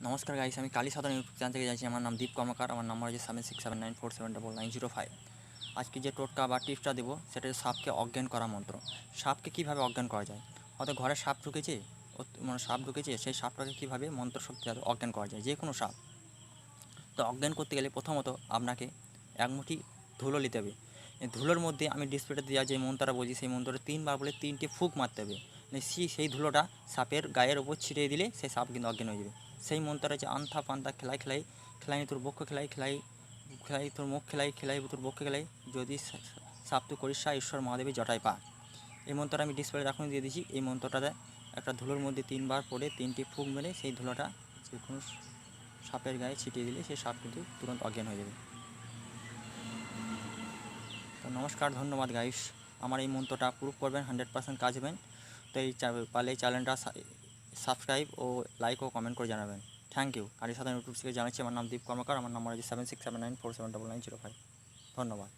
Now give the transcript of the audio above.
নমস্কার গাইস, আমি Kali Sadhan YouTube channel থেকে যাচ্ছি। আমার নাম দীপ কর্মকার। আমার নাম্বার হচ্ছে 7679479905। আজকে যে টোটকা বা টিপসটা দেবো সেটা হচ্ছে সাপকে অজ্ঞান করা মন্ত্র। সাপকে কীভাবে অজ্ঞান করা যায়? হয়তো ঘরে সাপ ঢুকেছে, মানে সাপ ঢুকেছে, সেই সাপটাকে কীভাবে মন্ত্র শক্তি দ্বারা অজ্ঞান করা যায়, যে কোনো সাপ। তো অজ্ঞান করতে গেলে প্রথমত আপনাকে এক মুঠি ধুলো নিতে হবে। এই ধুলোর মধ্যে আমি ডিসপ্লেতে দেওয়া যে মন্ত্রটা বলছি সেই মন্ত্রটা 3 বার বলে 3টে ফুঁক মারতে হবে। সেই ধুলোটা সাপের গায়ের ওপর ছিটিয়ে দিলে সেই সাপ কিন্তু অজ্ঞান হয়ে যাবে। সেই মন্ত্রটা যে আন্থা পান্থা খেলাই খেলাই খেলাই তোর বক্ষ খেলাই খেলাই খেলাই তোর মুখ খেলাই খেলাই তোর বক্ষ খেলাই, যদি সাপ তো করিস ঈশ্বর মহাদেবের জটায় পা। এই মন্ত্রটা আমি ডিসপ্লে এখন দিয়ে দিচ্ছি। এই মন্ত্রটাতে একটা ধুলোর মধ্যে 3 বার পরে 3টি ফুঁক মেরে সেই ধুলোটা যে কোনো সাপের গায়ে ছিটিয়ে দিলে সেই সাপ কিন্তু তুরন্ত অজ্ঞান হয়ে যাবে। তো নমস্কার, ধন্যবাদ গাইস। আমার এই মন্ত্রটা প্রুফ করবেন, 100% কাজ হবেন। তো পারলে এই চ্যানেলটা সাবস্ক্রাইব ও লাইক ও কমেন্ট করে জানাবেন। Thank you. Kali Sadhan YouTube থেকে জানাচ্ছি। আমার নাম দীপ কর্মকার। আমার নাম্বার হচ্ছে 7679479905। ধন্যবাদ।